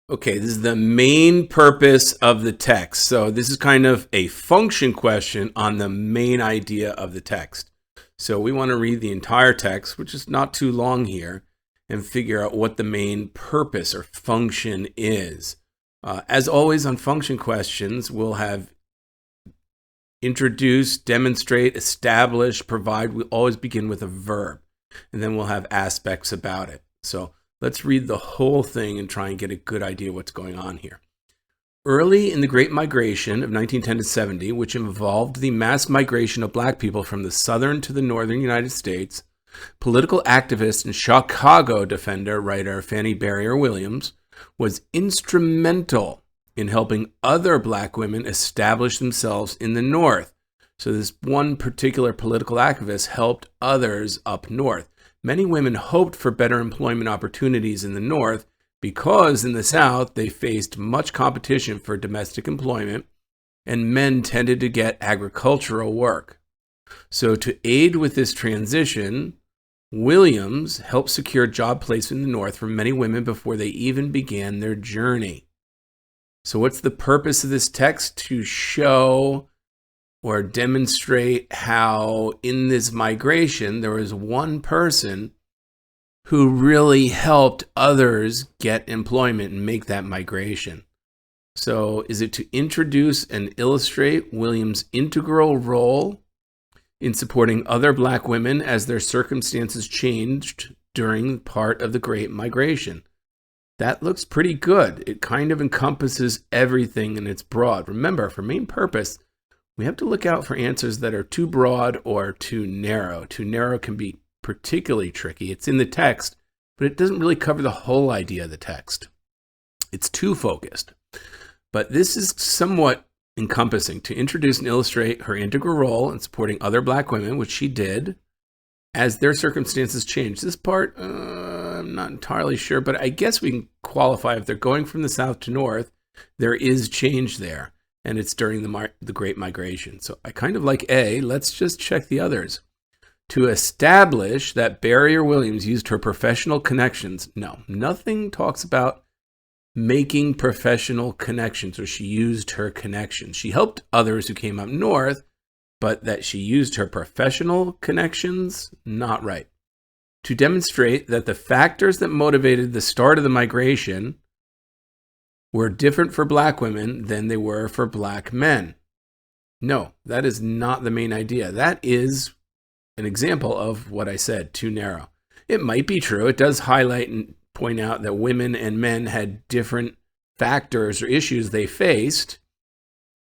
Okay, this is the main purpose of the text. So this is kind of a function question on the main idea of the text. So we want to read the entire text, which is not too long here, and figure out what the main purpose or function is. As always on function questions, we'll have introduce, demonstrate, establish, provide. We always begin with a verb, and then we'll have aspects about it. So let's read the whole thing and try and get a good idea what's going on here. Early in the Great Migration of 1910 to 70, which involved the mass migration of black people from the southern to the northern United States, political activist and Chicago defender writer Fannie Barrier Williams was instrumental in helping other black women establish themselves in the North. So this one particular political activist helped others up north. Many women hoped for better employment opportunities in the North because in the South they faced much competition for domestic employment and men tended to get agricultural work. So to aid with this transition, Williams helped secure job placement in the North for many women before they even began their journey. So what's the purpose of this text? To show or demonstrate how in this migration there was one person who really helped others get employment and make that migration. So is it to introduce and illustrate Williams' integral role in supporting other black women as their circumstances changed during part of the Great Migration? That looks pretty good. It kind of encompasses everything and it's broad. Remember, for main purpose, we have to look out for answers that are too broad or too narrow. Too narrow can be particularly tricky. It's in the text, but it doesn't really cover the whole idea of the text. It's too focused. But this is somewhat encompassing to introduce and illustrate her integral role in supporting other black women, which she did, as their circumstances changed. This part, I'm not entirely sure, but I guess we can qualify if they're going from the South to North, there is change there. And it's during the Great Migration. So I kind of like A. Let's just check the others. To establish that Barrier Williams used her professional connections. No, nothing talks about making professional connections or she used her connections. She helped others who came up north, but that she used her professional connections, not right. To demonstrate that the factors that motivated the start of the migration were different for black women than they were for black men. No, that is not the main idea. That is an example of what I said, too narrow. It might be true. It does highlight and point out that women and men had different factors or issues they faced,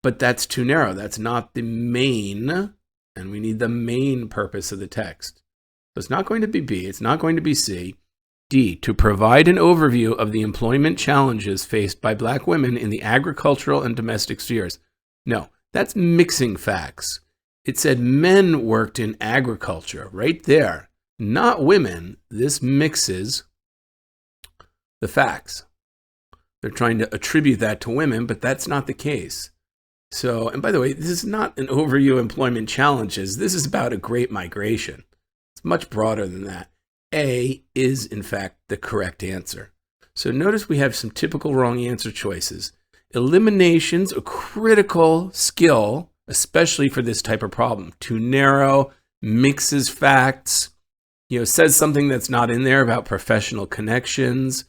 but that's too narrow. That's not the main, and we need the main purpose of the text. So it's not going to be B. It's not going to be C. D, to provide an overview of the employment challenges faced by black women in the agricultural and domestic spheres. No, that's mixing facts. It said men worked in agriculture right there, not women. This mixes the facts. They're trying to attribute that to women, but that's not the case. So, and by the way, this is not an overview of employment challenges. This is about a Great Migration. It's much broader than that. A is, in fact, the correct answer. So notice we have some typical wrong answer choices. Elimination's a critical skill, especially for this type of problem. Too narrow, mixes facts, says something that's not in there about professional connections.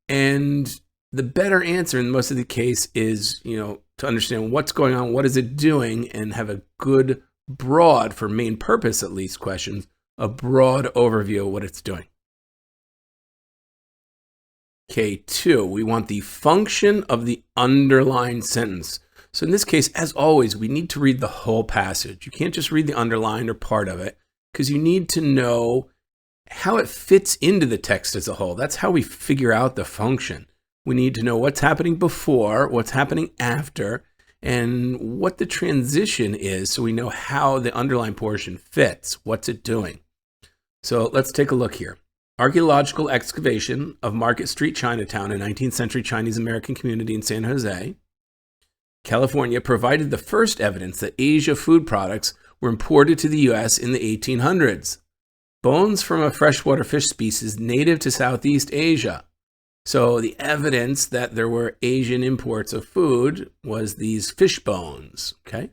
And the better answer in most of the case is, to understand what's going on, what is it doing, and have a good, broad, for main purpose at least, questions, a broad overview of what it's doing. K2, we want the function of the underlined sentence. So in this case, as always, we need to read the whole passage. You can't just read the underlined or part of it, because you need to know how it fits into the text as a whole. That's how we figure out the function. We need to know what's happening before, what's happening after, and what the transition is so we know how the underlined portion fits. What's it doing? So let's take a look here. Archaeological excavation of Market Street, Chinatown, a 19th century Chinese American community in San Jose, California, provided the first evidence that Asia food products were imported to the U.S. in the 1800s. Bones from a freshwater fish species native to Southeast Asia So the evidence that there were Asian imports of food was these fish bones, okay?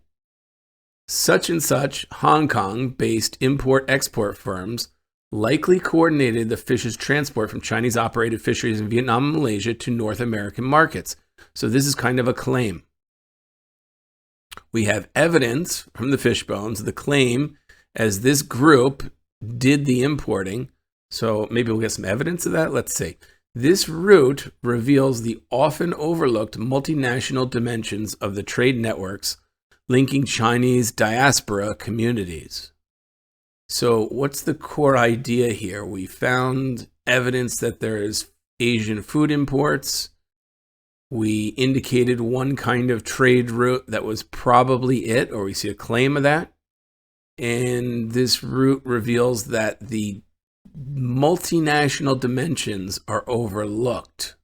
Such and such Hong Kong-based import-export firms likely coordinated the fish's transport from Chinese-operated fisheries in Vietnam and Malaysia to North American markets. So this is kind of a claim. We have evidence from the fish bones, the claim, as this group did the importing. So maybe we'll get some evidence of that. Let's see. This route reveals the often overlooked multinational dimensions of the trade networks linking Chinese diaspora communities. So what's the core idea here? We found evidence that there's Asian food imports. We indicated one kind of trade route that was probably it, or we see a claim of that. And this route reveals that the multinational dimensions are overlooked.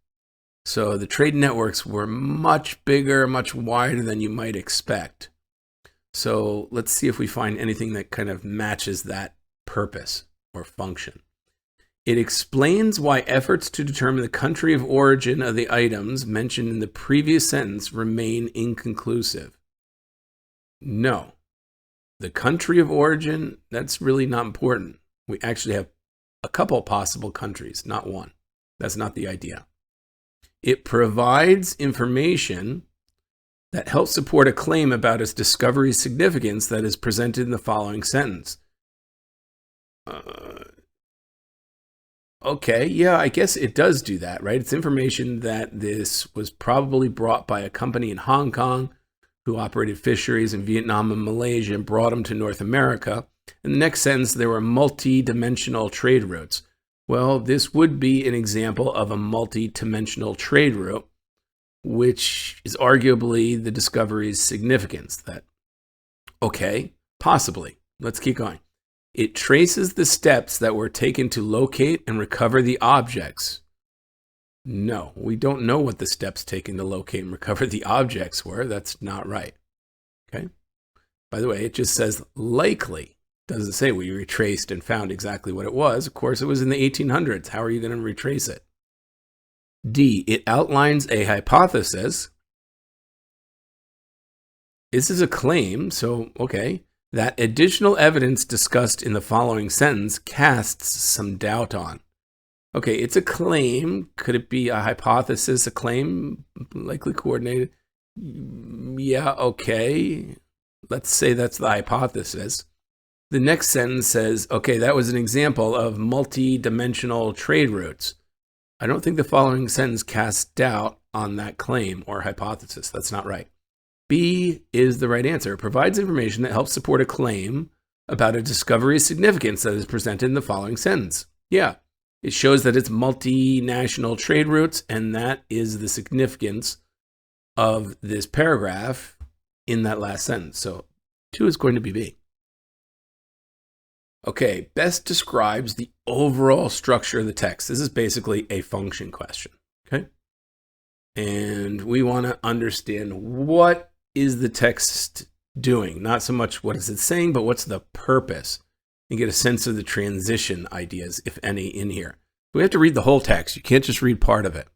So the trade networks were much bigger, much wider than you might expect. So let's see if we find anything that kind of matches that purpose or function. It explains why efforts to determine the country of origin of the items mentioned in the previous sentence remain inconclusive. No. The country of origin, that's really not important. We actually have a couple possible countries, not one. That's not the idea. It provides information that helps support a claim about its discovery's significance that is presented in the following sentence. Okay, yeah, I guess it does do that, right? It's information that this was probably brought by a company in Hong Kong who operated fisheries in Vietnam and Malaysia and brought them to North America. In the next sentence, there were multi-dimensional trade routes. Well, this would be an example of a multi-dimensional trade route, which is arguably the discovery's significance. That, okay, possibly. Let's keep going. It traces the steps that were taken to locate and recover the objects. No, we don't know what the steps taken to locate and recover the objects were. That's not right. Okay. By the way, it just says likely. It doesn't say we retraced and found exactly what it was. Of course, it was in the 1800s. How are you going to retrace it? D, it outlines a hypothesis. This is a claim, so okay. That additional evidence discussed in the following sentence casts some doubt on. Okay, it's a claim. Could it be a hypothesis, a claim, likely coordinated? Yeah, okay. Let's say that's the hypothesis. The next sentence says, okay, that was an example of multi-dimensional trade routes. I don't think the following sentence casts doubt on that claim or hypothesis. That's not right. B is the right answer. It provides information that helps support a claim about a discovery's significance that is presented in the following sentence. Yeah, it shows that it's multinational trade routes, and that is the significance of this paragraph in that last sentence. So 2 is going to be B. Okay, best describes the overall structure of the text. This is basically a function question, okay? And we want to understand what is the text doing? Not so much what is it saying, but what's the purpose? And get a sense of the transition ideas, if any, in here. We have to read the whole text. You can't just read part of it.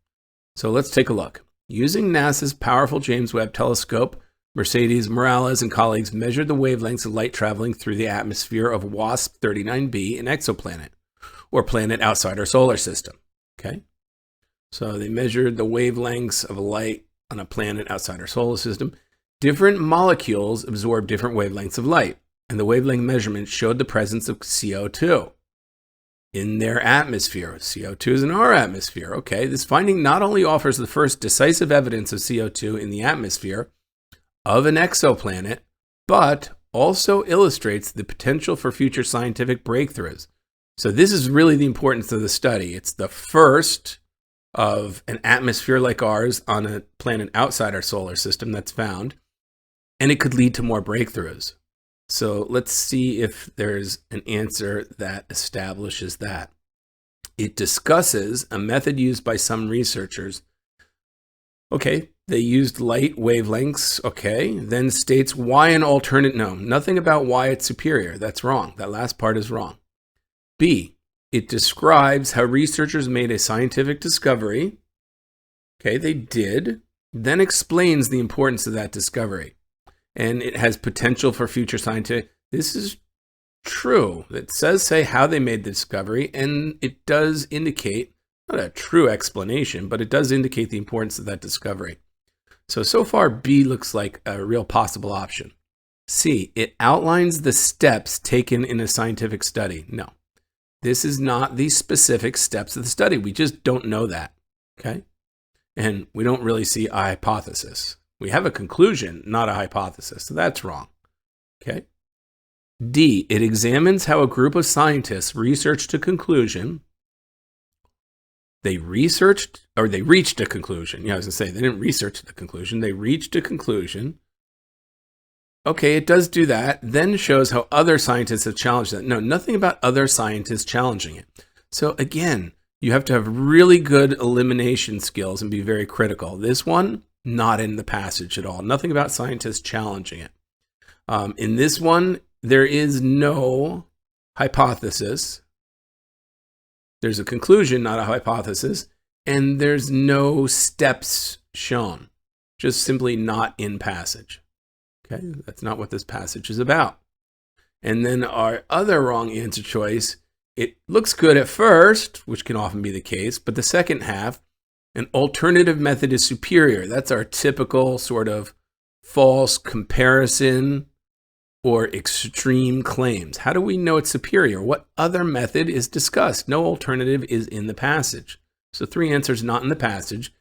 So let's take a look. Using NASA's powerful James Webb Telescope, Mercedes Morales and colleagues measured the wavelengths of light traveling through the atmosphere of WASP 39b, an exoplanet, or planet outside our solar system. Okay? So they measured the wavelengths of light on a planet outside our solar system. Different molecules absorb different wavelengths of light, and the wavelength measurement showed the presence of CO2 in their atmosphere. CO2 is in our atmosphere. Okay, this finding not only offers the first decisive evidence of CO2 in the atmosphere of an exoplanet, but also illustrates the potential for future scientific breakthroughs. So this is really the importance of the study. It's the first of an atmosphere like ours on a planet outside our solar system that's found, and it could lead to more breakthroughs. So let's see if there's an answer that establishes that. It discusses a method used by some researchers. Okay, they used light wavelengths, okay, then states why an alternate, no, nothing about why it's superior. That's wrong. That last part is wrong. B, It describes how researchers made a scientific discovery. Okay, they did. Then explains the importance of that discovery. And it has potential for future scientific. This is true. It says say how they made the discovery, and it does indicate, not a true explanation, but it does indicate the importance of that discovery. So far, B looks like a real possible option. C, it outlines the steps taken in a scientific study. No, this is not the specific steps of the study. We just don't know that, okay? And we don't really see a hypothesis. We have a conclusion, not a hypothesis, so that's wrong, okay? D, it examines how a group of scientists reached a conclusion. They reached a conclusion. Yeah, I was going to say, they didn't research the conclusion. They reached a conclusion. Okay, it does do that. Then shows how other scientists have challenged that. No, nothing about other scientists challenging it. So again, you have to have really good elimination skills and be very critical. This one, not in the passage at all. Nothing about scientists challenging it. In this one, there is no hypothesis. There's a conclusion, not a hypothesis, and there's no steps shown, just simply not in passage. Okay, that's not what this passage is about. And then our other wrong answer choice, it looks good at first, which can often be the case, but the second half, an alternative method is superior. That's our typical sort of false comparison or extreme claims. How do we know it's superior? What other method is discussed? No alternative is in the passage. So 3 answers not in the passage.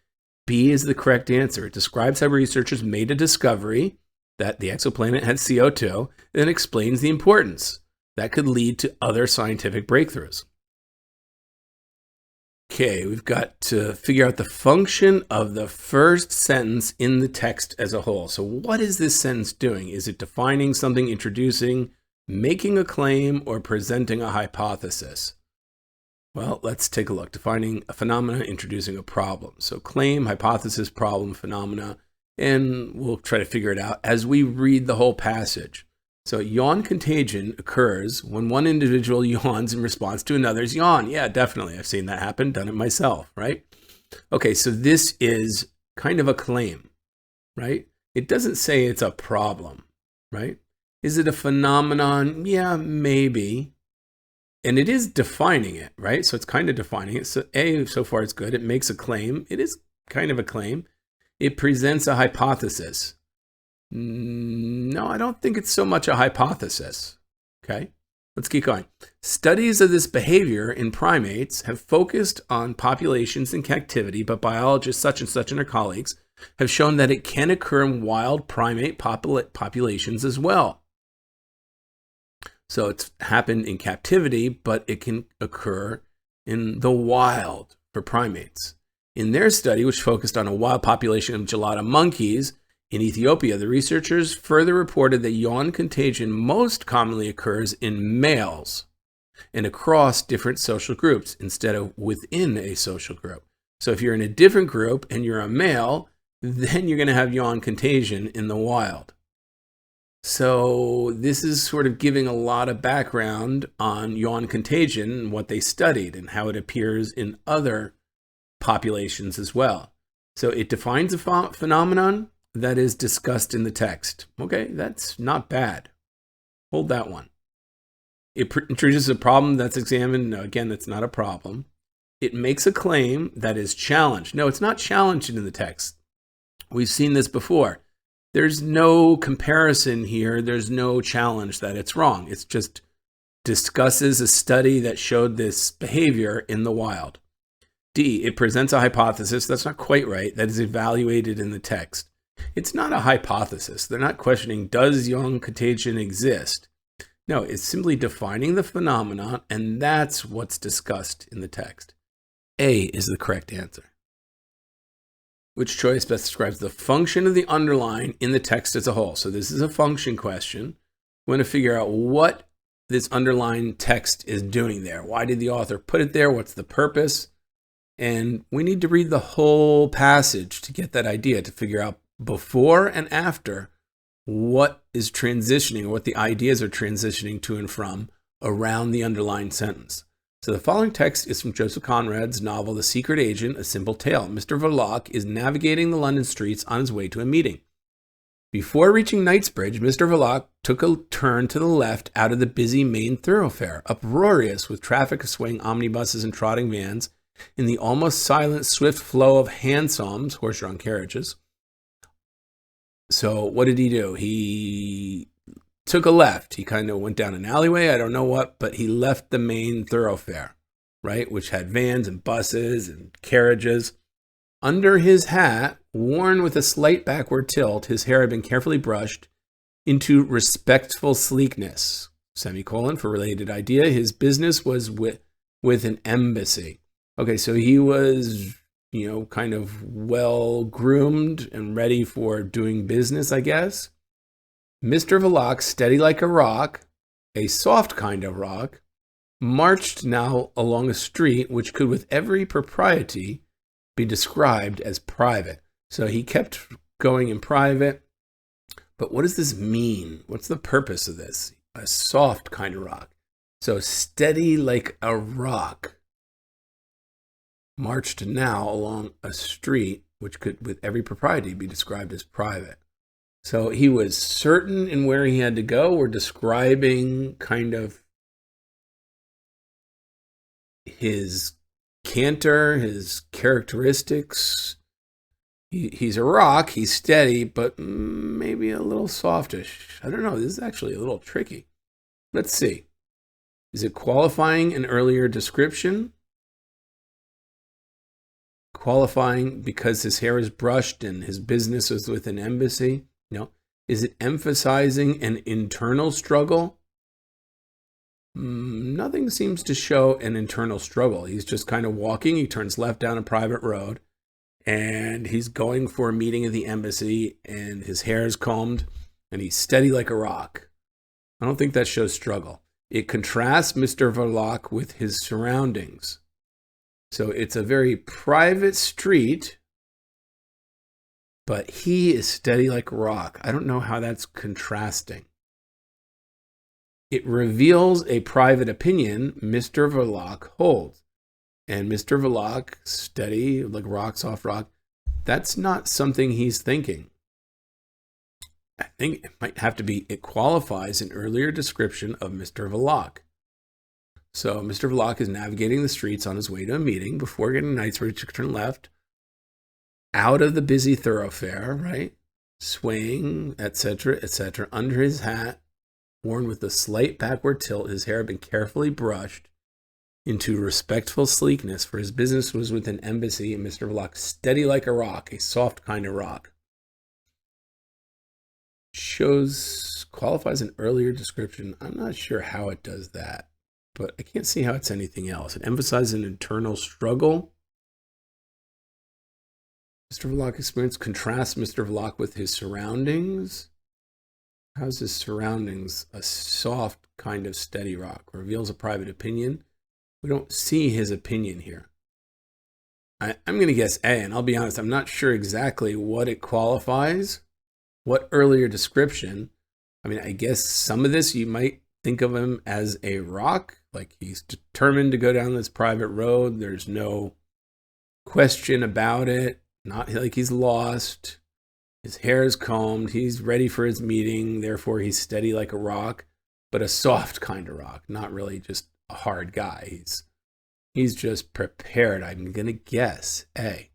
B is the correct answer. It describes how researchers made a discovery that the exoplanet had CO2, and explains the importance. That could lead to other scientific breakthroughs. Okay, we've got to figure out the function of the first sentence in the text as a whole. So what is this sentence doing? Is it defining something, introducing, making a claim, or presenting a hypothesis? Well, let's take a look. Defining a phenomena, introducing a problem. So claim, hypothesis, problem, phenomena, and we'll try to figure it out as we read the whole passage. So yawn contagion occurs when one individual yawns in response to another's yawn. Yeah, definitely. I've seen that happen, done it myself, right? Okay, so this is kind of a claim, right? It doesn't say it's a problem, right? Is it a phenomenon? Yeah, maybe. And it is defining it, right? So it's kind of defining it. So A, so far it's good. It makes a claim. It is kind of a claim. It presents a hypothesis. No, I don't think it's so much a hypothesis. Okay, let's keep going. Studies of this behavior in primates have focused on populations in captivity, but biologists such and such and their colleagues have shown that it can occur in wild primate populations as well. So it's happened in captivity, but it can occur in the wild for primates. In their study, which focused on a wild population of gelada monkeys in Ethiopia, the researchers further reported that yawn contagion most commonly occurs in males and across different social groups instead of within a social group. So if you're in a different group and you're a male, then you're going to have yawn contagion in the wild. So this is sort of giving a lot of background on yawn contagion and what they studied and how it appears in other populations as well. So it defines a phenomenon that is discussed in the text. Okay, that's not bad. Hold that one. It introduces a problem that's examined. No, again, that's not a problem. It makes a claim that is challenged. No, it's not challenged in the text. We've seen this before. There's no comparison here. There's no challenge that it's wrong. It's just discusses a study that showed this behavior in the wild. D, it presents a hypothesis. That's not quite right. That is evaluated in the text. It's not a hypothesis. They're not questioning, does yawn contagion exist? No, it's simply defining the phenomenon, and that's what's discussed in the text. A is the correct answer. Which choice best describes the function of the underline in the text as a whole? So this is a function question. We want to figure out what this underlined text is doing there. Why did the author put it there? What's the purpose? And we need to read the whole passage to get that idea, to figure out before and after what is transitioning, or what the ideas are transitioning to and from around the underlined sentence. So the following text is from Joseph Conrad's novel, The Secret Agent, A Simple Tale. Mr. Verloc is navigating the London streets on his way to a meeting. Before reaching Knightsbridge, Mr. Verloc took a turn to the left out of the busy main thoroughfare, uproarious with traffic of swaying omnibuses and trotting vans, in the almost silent, swift flow of hansoms, horse-drawn carriages. So what did he do? He took a left. He kind of went down an alleyway, I don't know what, but he left the main thoroughfare, right, which had vans and buses and carriages. Under his hat, worn with a slight backward tilt, his hair had been carefully brushed into respectful sleekness, semicolon, for related idea. His business was with an embassy. Okay, so he was, kind of well-groomed and ready for doing business, I guess. Mr. Verloc, steady like a rock, a soft kind of rock, marched now along a street which could with every propriety be described as private. So he kept going in private. But what does this mean? What's the purpose of this? A soft kind of rock. So steady like a rock marched now along a street which could with every propriety be described as private. So he was certain in where he had to go. We're describing kind of his canter, his characteristics. He's a rock, he's steady, but maybe a little softish. I don't know, this is actually a little tricky. Let's see. Is it qualifying an earlier description? Qualifying because his hair is brushed and his business is with an embassy? No. Is it emphasizing an internal struggle? Nothing seems to show an internal struggle. He's just kind of walking. He turns left down a private road and he's going for a meeting at the embassy and his hair is combed and he's steady like a rock. I don't think that shows struggle. It contrasts Mr. Verloc with his surroundings. So it's a very private street, but he is steady like a rock. I don't know how that's contrasting. It reveals a private opinion Mr. Verloc holds. And Mr. Verloc, steady like rock, soft rock, that's not something he's thinking. I think it might have to be, it qualifies an earlier description of Mr. Verloc. So Mr. Verloc is navigating the streets on his way to a meeting before getting to Knightsbridge to turn left, out of the busy thoroughfare, right? Swaying, etc., etc. Under his hat, worn with a slight backward tilt, his hair had been carefully brushed into respectful sleekness, for his business was with an embassy, and Mr. Verloc, steady like a rock, a soft kind of rock. Qualifies an earlier description. I'm not sure how it does that, but I can't see how it's anything else. It emphasizes an internal struggle. Mr. Verloc experience contrasts Mr. Verloc with his surroundings. How's his surroundings? A soft kind of steady rock. Reveals a private opinion. We don't see his opinion here. I'm going to guess A, and I'll be honest, I'm not sure exactly what it qualifies. What earlier description? I mean, I guess some of this you might think of him as a rock, like he's determined to go down this private road. There's no question about it. Not like he's lost. His hair is combed. He's ready for his meeting. Therefore, he's steady like a rock, but a soft kind of rock, not really just a hard guy. He's just prepared. I'm going to guess A.